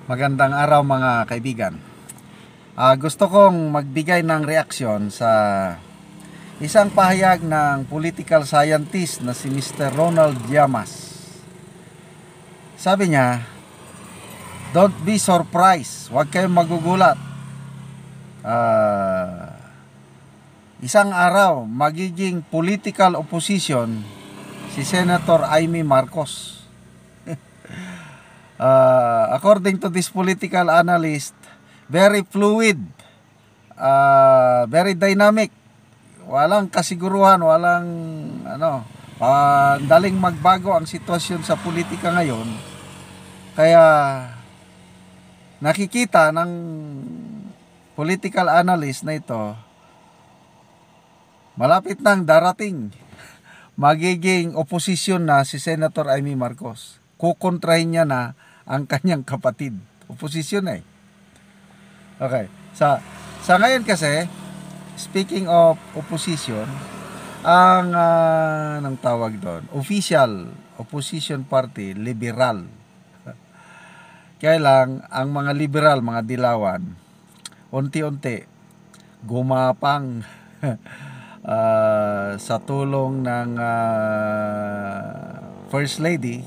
Magandang araw mga kaibigan. Gusto kong magbigay ng reaksyon sa isang pahayag ng political scientist na si Mr. Ronald Llamas. Sabi niya, "Don't be surprised, huwag kayong magugulat. Isang araw magiging political opposition si Senator Amy Marcos." According to this political analyst, very fluid, very dynamic, walang kasiguruhan, walang daling magbago ang sitwasyon sa politika ngayon. Kaya nakikita ng political analyst na ito, malapit nang darating, magiging opposition na si Senator Amy Marcos. Kukontrahin niya na ang kanyang kapatid. Oposisyon eh. Okay. Sa ngayon kasi, speaking of opposition, ang nang tawag doon, official opposition party, liberal. Kaya lang, ang mga liberal, mga dilawan, unti-unti, gumapang sa tulong ng First Lady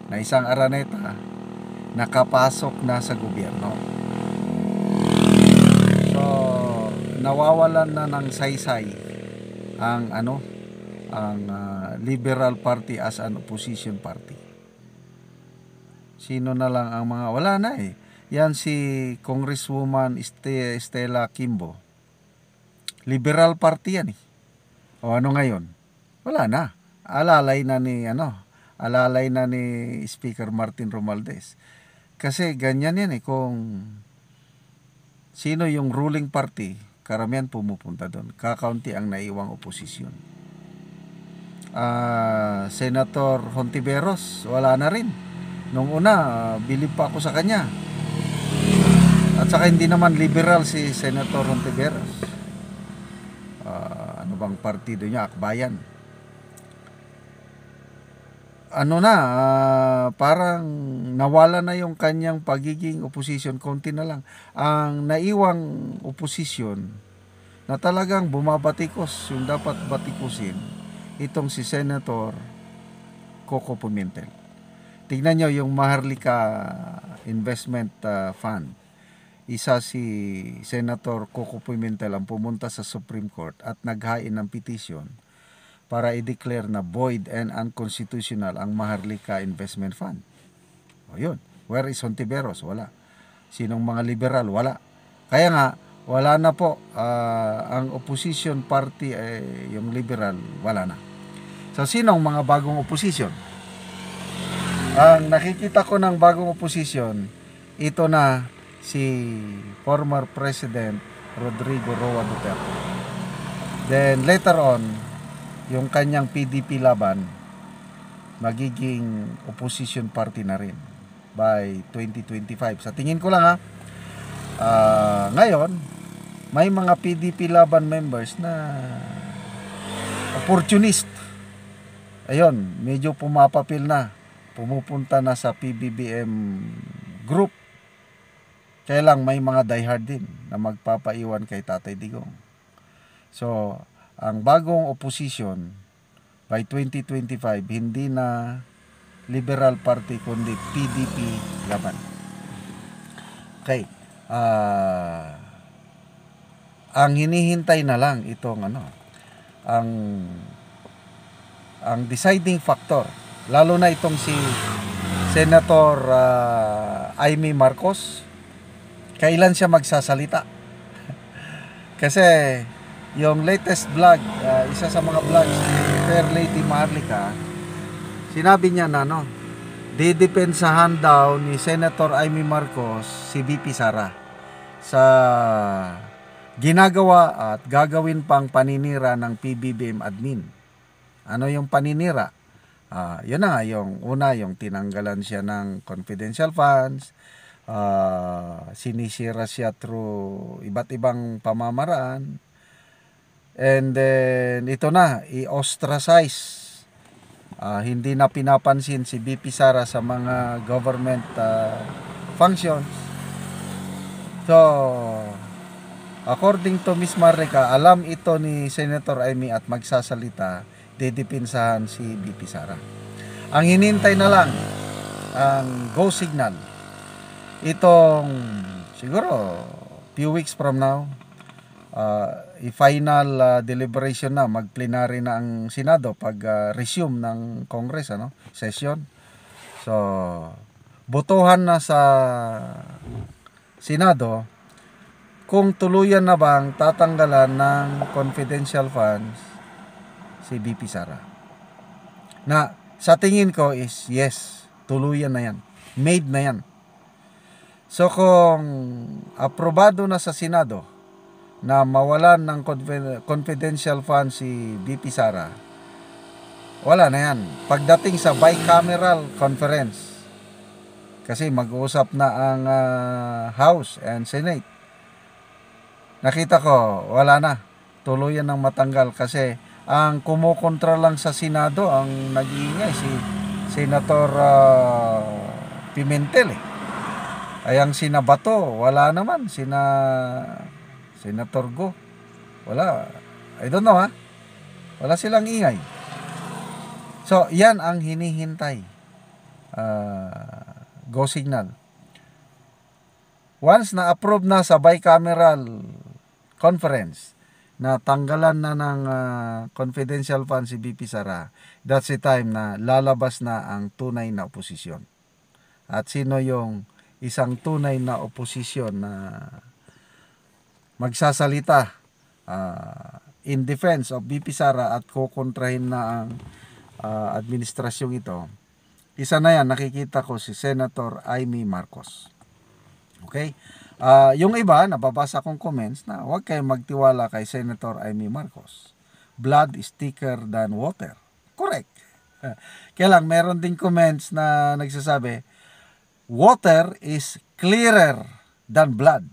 na isang Araneta, nakapasok na sa gobyerno. So, nawawalan na ng saysay ang Liberal Party as an opposition party. Sino na lang ang mga, wala na eh. Yan si Congresswoman Stella Kimbo. Liberal Party yan eh. O ano ngayon? Wala na. Alalay na ni Speaker Martin Romualdez. Kasi ganyan yan eh, kung sino yung ruling party, karamihan pumupunta doon. Kakaunti ang naiwang oposisyon. Senator Hontiveros, wala na rin. Nung una, bilib pa ako sa kanya. At saka hindi naman liberal si Senator Hontiveros. Ano bang partido niya? Akbayan. Parang nawala na yung kanyang pagiging opposition, konti na lang. Ang naiwang opposition na talagang bumabatikos, yung dapat batikusin, itong si Senator Coco Pimentel. Tignan nyo yung Maharlika Investment Fund. Isa si Senator Coco Pimentel ang pumunta sa Supreme Court at naghain ng petition para i-declare na void and unconstitutional ang Maharlika Investment Fund. O yun. Where is Hontiveros? Wala. Sinong mga liberal? Wala. Kaya nga, wala na po. Ang opposition party, yung liberal, wala na. So, sinong mga bagong opposition? Ang nakikita ko ng bagong opposition, ito na si former President Rodrigo Roa Duterte. Then, later on, yung kanyang PDP laban magiging opposition party na rin by 2025. Sa tingin ko lang ngayon may mga PDP laban members na opportunist. Ayun, medyo pumapapil na, pumupunta na sa PBBM group. Kaya lang may mga diehard din na magpapaiwan kay Tatay Digong. So, ang bagong opposition by 2025, hindi na Liberal Party kundi PDP laban. Okay. Ang hinihintay na lang itong ang deciding factor, lalo na itong si Senator Amy Marcos, kailan siya magsasalita. Kasi yung latest vlog, isa sa mga vlogs ni Fair Lady Maharlika, sinabi niya na didepensahan daw ni Senator Amy Marcos si VP Sara sa ginagawa at gagawin pang paninira ng PBBM admin. Ano yung paninira? Yun na nga, yung una, yung tinanggalan siya ng confidential funds, sinisira siya through iba't ibang pamamaraan. And then ito na, i-ostracize. Hindi na pinapansin si VP Sara sa mga government functions. So, according to Miss Marrica, alam ito ni Senator Amy at magsasalita, didipinsahan si BP Sara. Ang hinintay na lang, ang go signal. Itong, siguro, few weeks from now, i-final deliberation na, mag-plenary na ang Senado pag resume ng Congress, session. So, botohan na sa Senado kung tuluyan na bang tatanggalan ng confidential funds si BP Sara. Na sa tingin ko is yes, tuluyan na yan. Made na yan. So kung aprobado na sa Senado na mawalan ng confidential funds si BP Sara, wala na yan. Pagdating sa bicameral conference, kasi mag-uusap na ang House and Senate, nakita ko, wala na. Tuluyan ng matanggal kasi ang kumukontra lang sa Senado, ang nag-iingay si Senator Pimentel ay ang sina Bato, wala naman. Senator Go, wala. I don't know wala silang ingay. So yan ang hinihintay, go signal. Once na approve na sa bicameral conference na tanggalan na ng confidential fund si BP Sara, that's the time na lalabas na ang tunay na oposisyon. At sino yung isang tunay na oposisyon na magsasalita in defense of BP Sara at kukontrahin na ang administrasyong ito? Isa na yan, nakikita ko si Senator Amy Marcos. Okay? Yung iba, nababasa kong comments na huwag kayong magtiwala kay Senator Amy Marcos. Blood is thicker than water. Correct. Kaya lang, meron ding comments na nagsasabi, water is clearer than blood.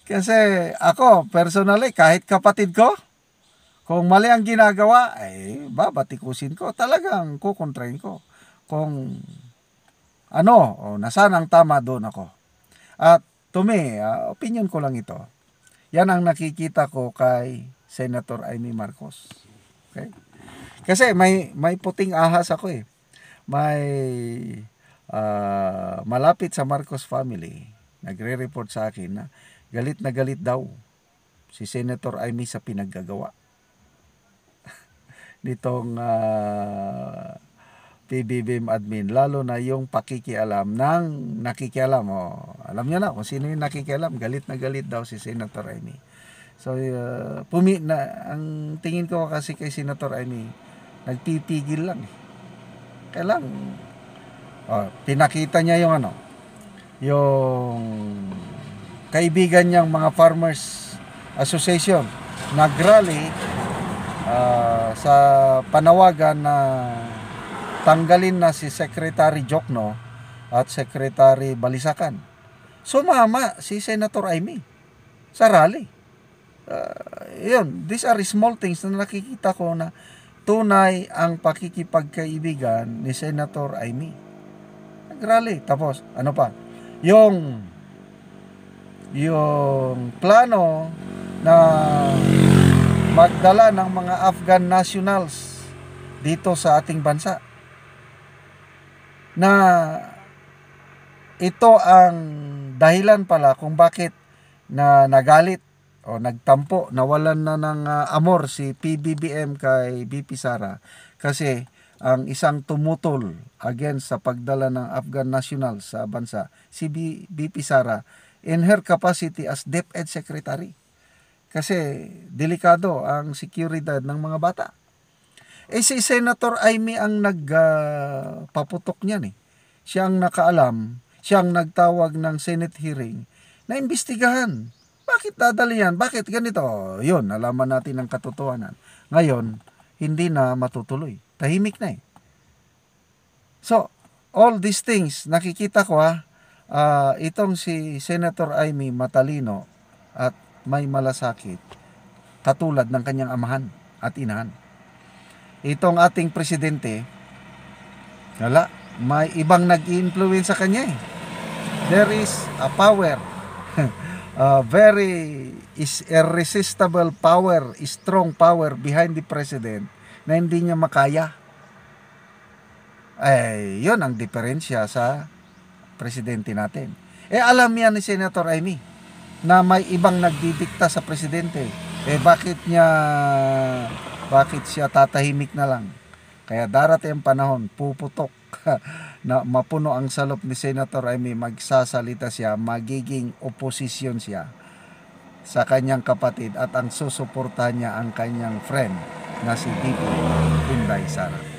Kasi ako, personally, kahit kapatid ko, kung mali ang ginagawa, ay babatikusin ko. Talagang kukontrahin ko. Kung nasaan ang tama, doon ako. At to me, opinion ko lang ito. Yan ang nakikita ko kay Senator Amy Marcos. Okay? Kasi may puting ahas ako May malapit sa Marcos family, nagre-report sa akin na galit daw si Senator Amy sa pinaggagawa nitong PBBM admin, lalo na yung pakikialam ng nakikialam. Alam niyo na kung sino yung nakikialam, galit daw si Senator Amy. So ang tingin ko kasi kay Senator Amy, nagpipigil lang kaya lang pinakita niya yung yung kaibigan niyang mga farmers association nagrally sa panawagan na tanggalin na si Secretary Jokno at Secretary Balisacan. Sumama si Senator Amy sa rally. These are small things na nakikita ko na tunay ang pakikipagkaibigan ni Senator Amy. Nagrally. Tapos, yung plano na magdala ng mga Afghan nationals dito sa ating bansa, na ito ang dahilan pala kung bakit na nagalit o nagtampo, nawalan na ng amor si PBBM kay BP Sara, kasi ang isang tumutol against sa pagdala ng Afghan nationals sa bansa, si BP Sara in her capacity as DepEd Secretary. Kasi delikado ang seguridad ng mga bata. Si Senator Amy ang nagpaputok niyan Siya ang nakaalam, siya ang nagtawag ng Senate hearing na imbestigahan. Bakit dadali yan? Bakit ganito? Yun, nalaman natin ang katotohanan. Ngayon, hindi na matutuloy. Tahimik na So, all these things, nakikita ko itong si Senator Amy matalino at may malasakit, katulad ng kanyang amahan at inahan. Itong ating presidente, wala, may ibang nag-i-influence sa kanya eh. There is a power, very is irresistible power, strong power behind the president na hindi niya makaya. Eh, yun ang diferensya sa presidente natin. Eh, alam yan ni Senator Amy na may ibang nagdidikta sa presidente. Eh, bakit siya tatahimik na lang? Kaya darating ang panahon, puputok na mapuno ang salop ni Senator Amy, magsasalita siya, magiging oposisyon siya sa kanyang kapatid at ang susuportahan niya ang kanyang friend na si Bibi Inday Sara.